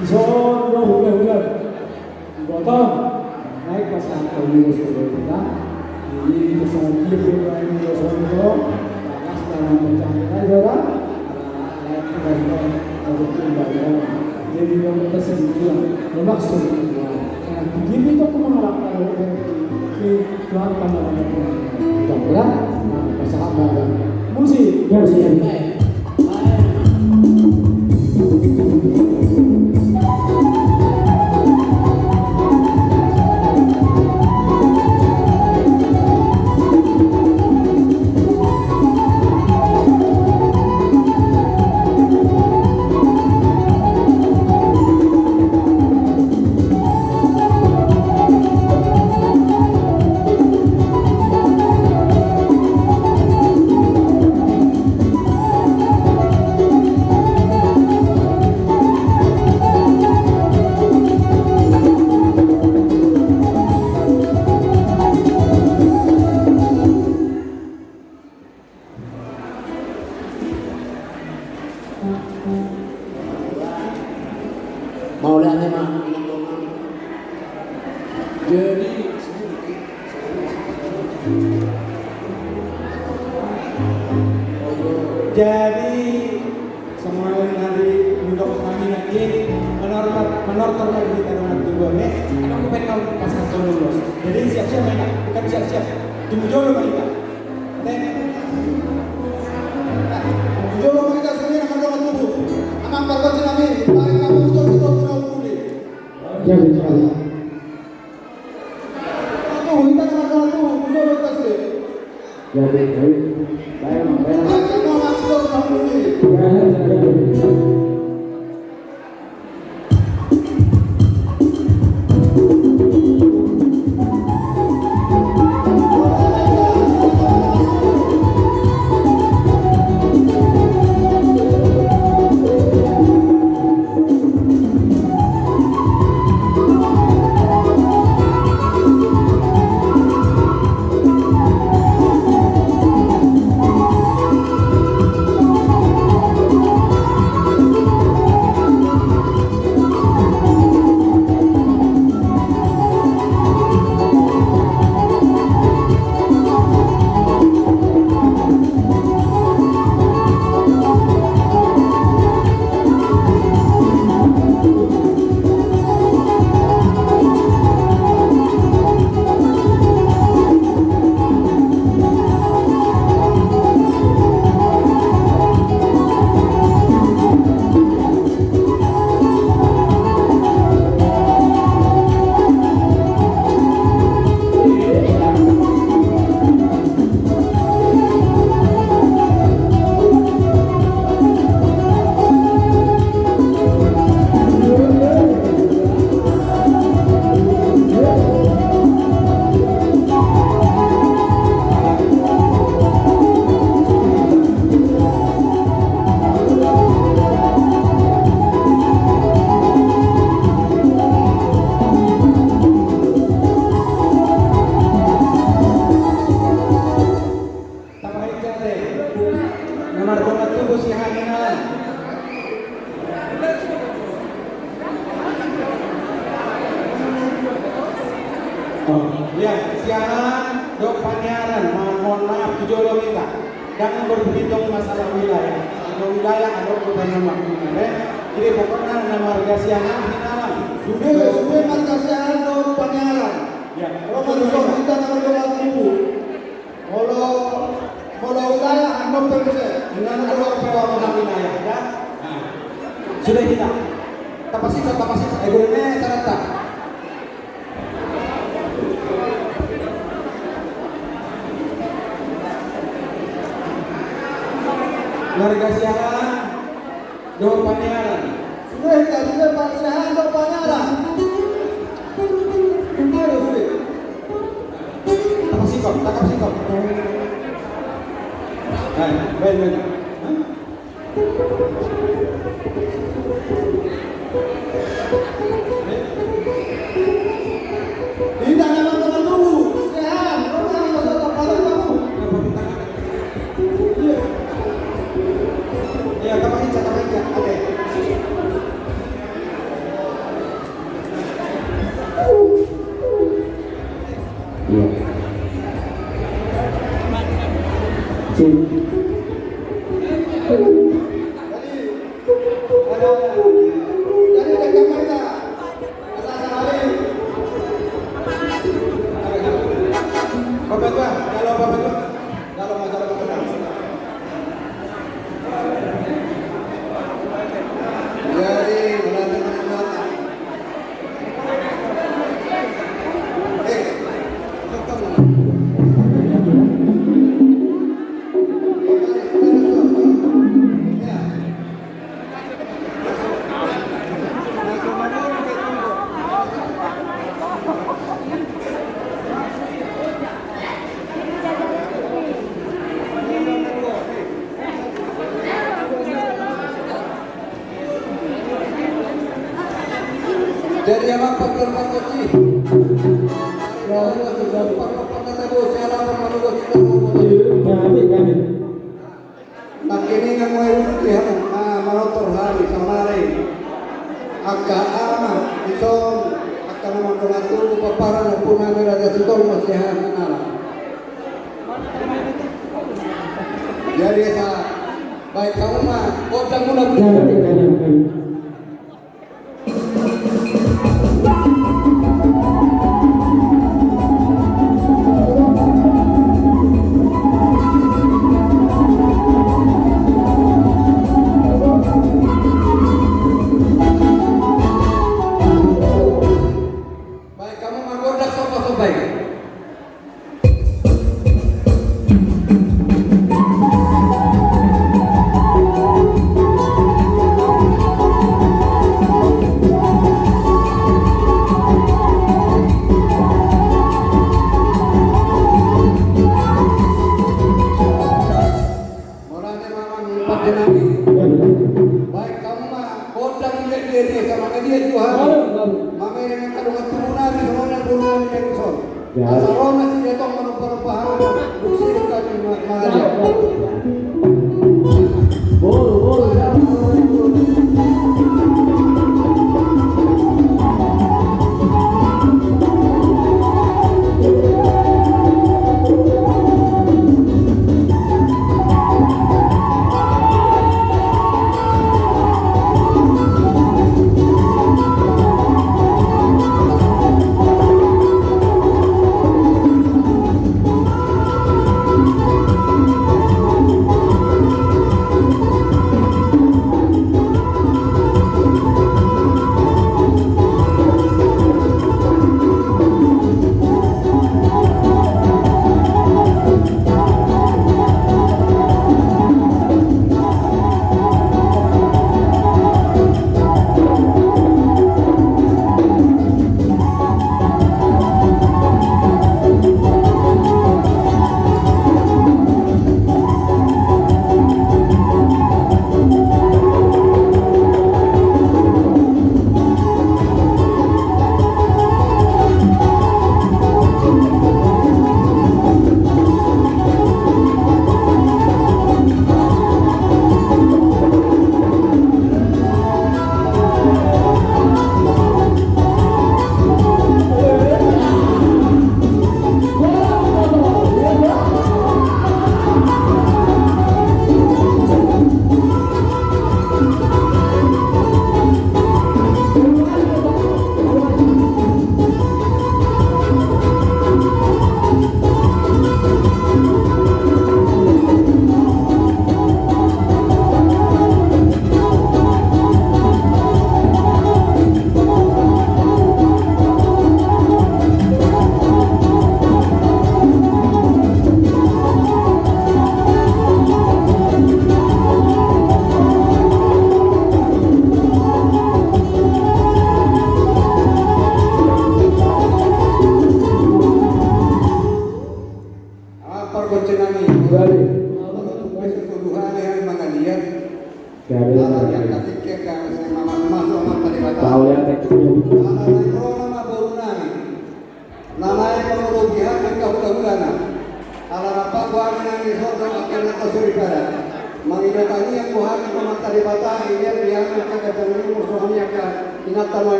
Ison bro hulan-hulan dipotong naik pas angka minus kita ini kesalahan kita minus itu panas dalam mencari orang naik jadi yang kita sedikit bermaksud karena begini itu mengharapkan di Tuhan pandangan mudah-mudahan persahabatan musik Jadi semua nanti untuk kami nanti menor lagi kita dengan tujuannya anak pengen pasang lulus. Jadi siap-siap mereka, bukan siap-siap tunggu jodoh mereka. Jodoh mereka sendiri akan dapat tunggu. Anak parkot kami, tarik kamu untuk pulih. Jadi tunggu kita akan tunggu jodoh kita sendiri. Jadi baik. Ya, siaran dok penyiaran, mohon maaf jodoh kita. Jangan berhitung masalah wilayah. Kalau wilayah ada kebanyakan waktu. Jadi pokoknya nama harga siaran finalan. Sudah harga siaran dok penyiaran. Ya, kalau menurut kita nomor 20. Kalau wilayah anggap terus. Dengan nomor perwakilan wilayah, ya. Sudah kita. Tapasih, egonya cara. Warga siaran, dok penyiaran. Sudah Pak siaran dok penyiaran. Sudah. Takap sikap. Baik. Tidak ada teman dulu. Sehat. Ya, tambah hijau. Oke. Jadi apa pekerjaan kecil? Nakini nga may ulit manotor hari samari aka ama isong aka naman kunatulu papara na puna nila da sitol masihan nala. Jadi sa baik kamu mah kodang muna baik kamu mah kodang dia sama dia Tuhan. Mama yang kadungan turunan semuanya turunan yang son. Asal masih dia tong menumpah buksi dekat malah.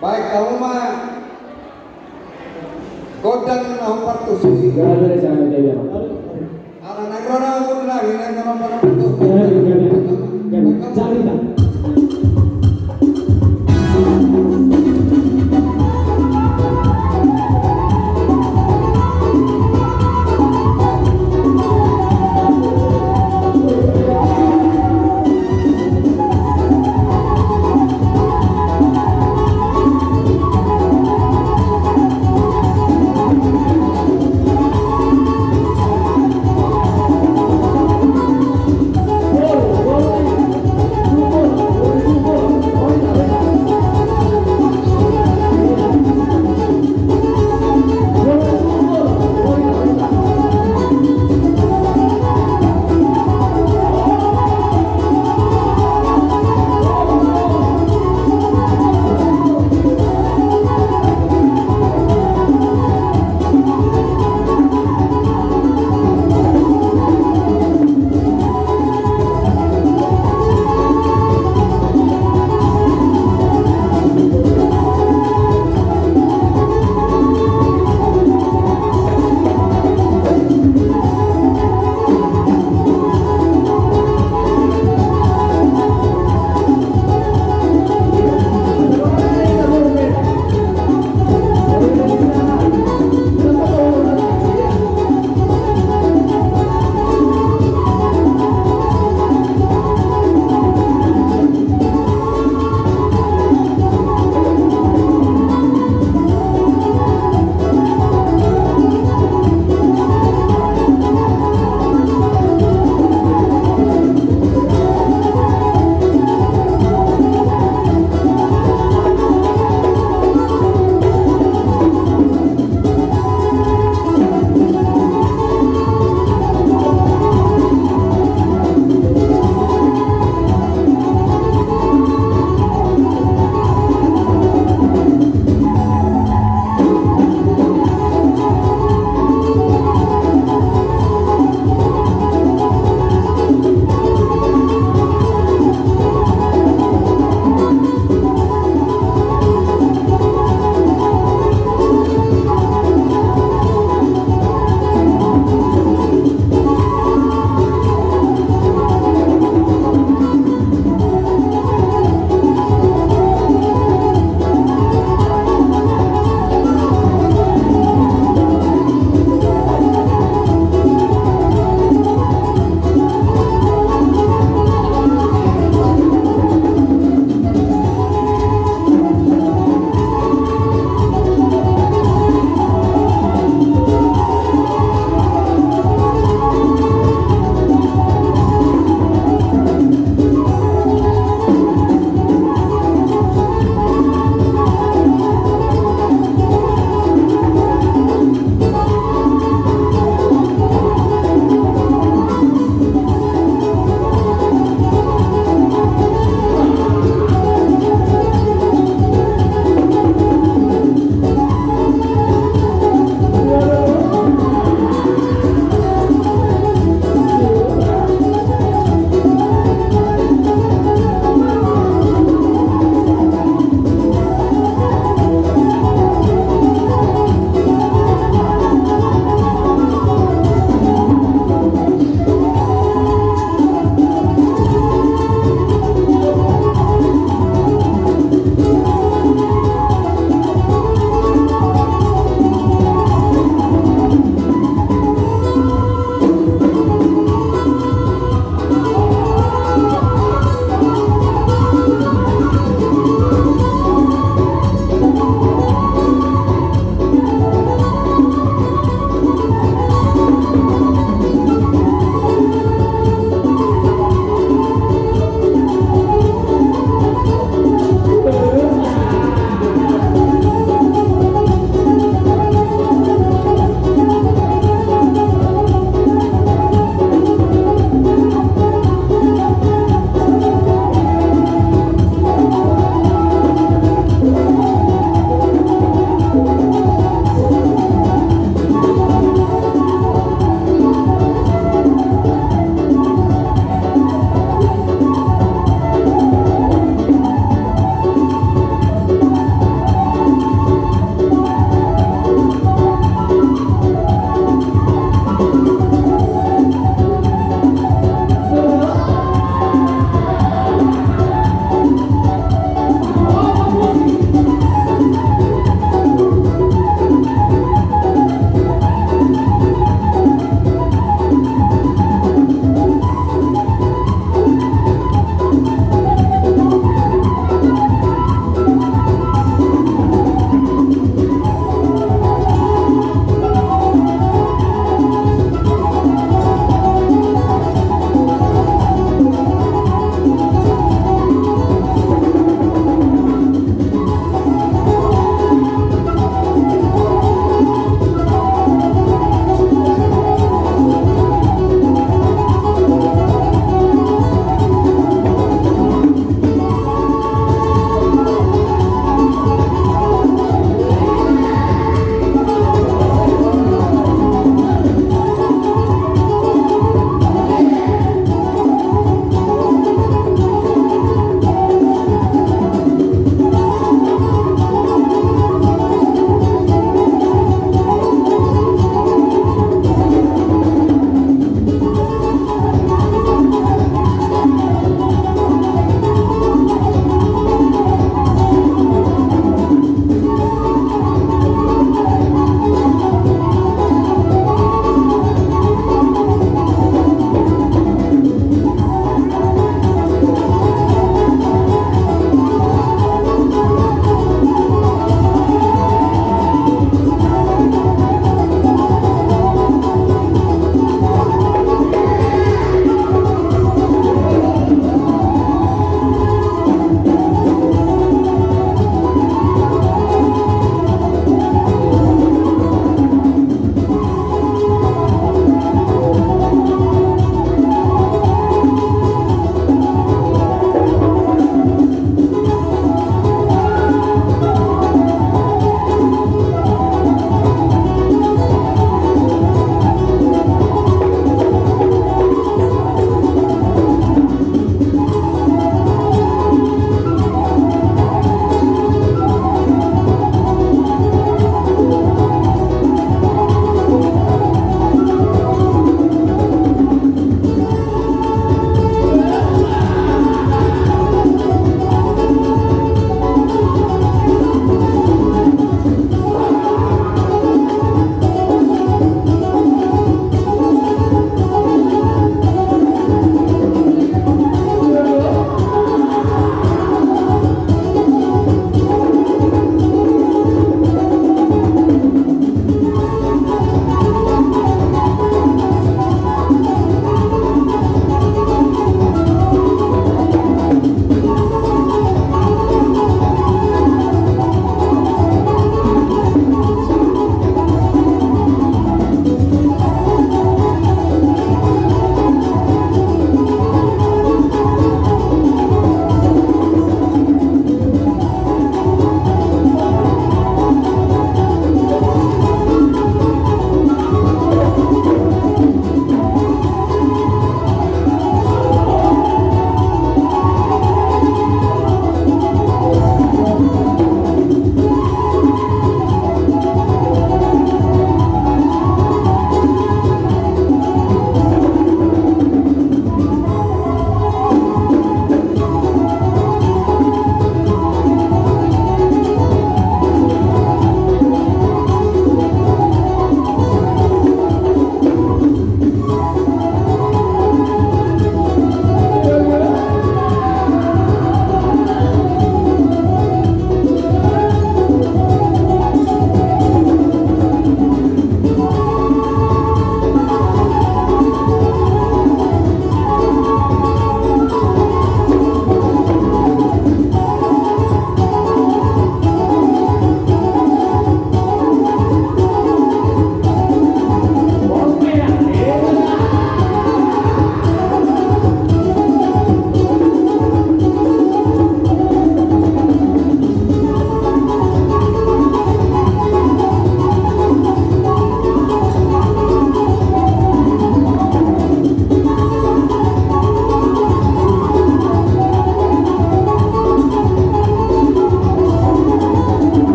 Baik kamu mah kodang nahong partusi. Ala negro na umur lagi nang naman parang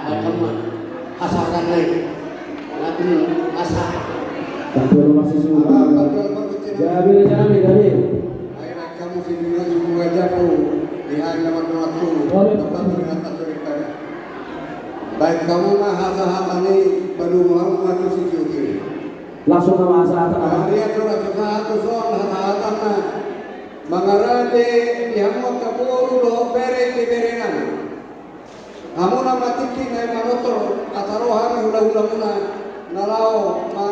baik kamu hasakan naik. Nanti asa. Bantu masih sudah. Jadi jangan jadi. Ayat kamu sendiri suku aja ku lihat nama waktu tempat berkata cerita. Baik kamu mah hasa ini baru mau ngaku sikit. Langsung ke masa atas. Dia tu rasa satu soal hasa mah mengarade yang mau kabur lo bere berenan. Kamu nama tinggi naik motor atarohan udah muna nalau ma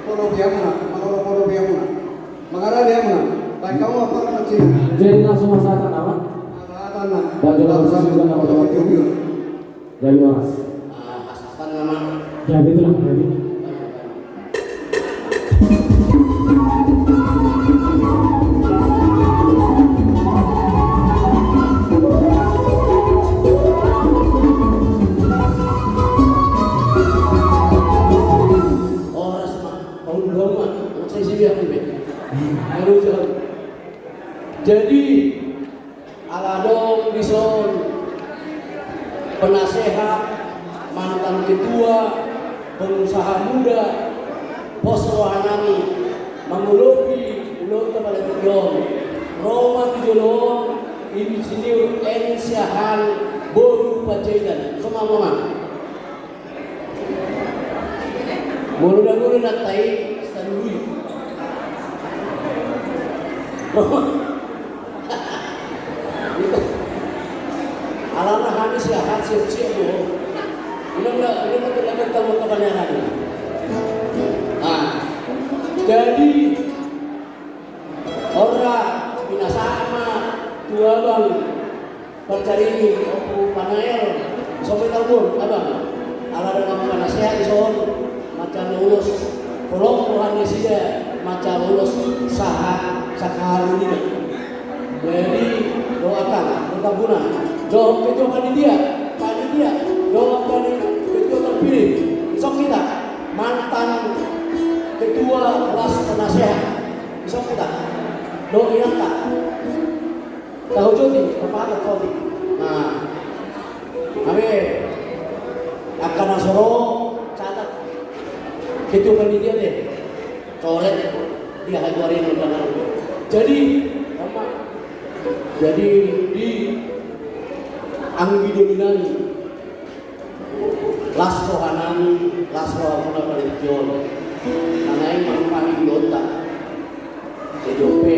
polo biamuna mengarade muna. Baik kamu apa macam? Jadi langsung masa atas apa? Tanah. Baju langsung juga nama waktu. Jadi mas. Hasakan nama. Jadi itulah jadi. Jadi aladong bison penasehat mantan ketua pengusaha muda pos rohanami mengelobi ulun kepada tujuan Roma tujuan ini sini ensiahan boru pacaidan semua mama mulu natai standui alana hani sihat siap lo ini terlalu kamu kebanyakan jadi orang bina sama tua bang percari aku panael sampai tahun abang ala dengan mana sehat ison macam lulus kolom rohani sida macam lulus sakar ini jadi doakan perkampunan doa ketua panitia doa ketua terpilih besok kita mantan ketua kelas penasehat besok kita doa yang tak tahu jodi apa jodi nah kami akan asoro catat ketua panitia deh coret dia hajuarin undangan jadi di anggi dominani las rohanani las rohana religion nanai mangpangi dota jope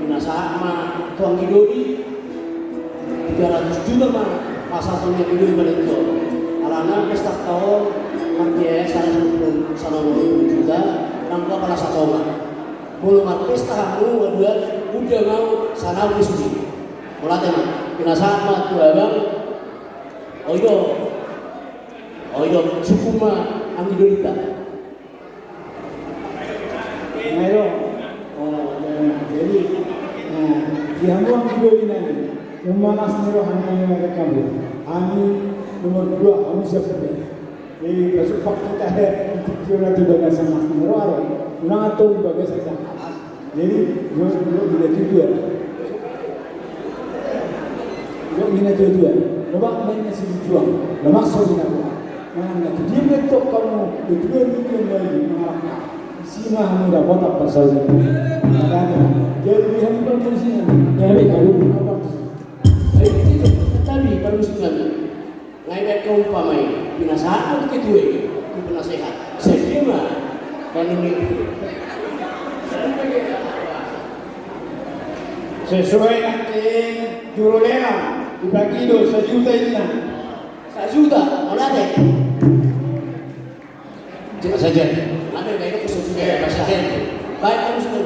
minasama tuang gidoni 300 juta mah masa tahunnya gidoni religion alana pesta tahun martia sana 20 juta nangka kala sakoma belum pesta hamu udah mau sana suci mulai mah minasama tu abang oido sukuma anggi dolita Ngayo, jadi, yang buang video ini, yang mana sendiri hanya mereka kamu, kami nomor 2, kami siapa ni? Kesupak kita ada kita tidak sama sendiri orang, orang atau bagai saja. Jadi, yo bila tujuan, yo mina tujuan, lemak mainnya si tujuan, lemak soalnya apa? Mana dia betul kamu betul lagi mengarahkan. Sina muda kota pasal ini. Jadi hari permusikan. Jadi tadi permusikan. Lain kau umpamai binasaan ketua itu penasehat. Saya mah kan ini sesuai nanti jurulena dibagi do 1 juta ini. 1 juta, mana deh? Jangan saja. Ada yang itu sesuai saja. Baik kamu semua.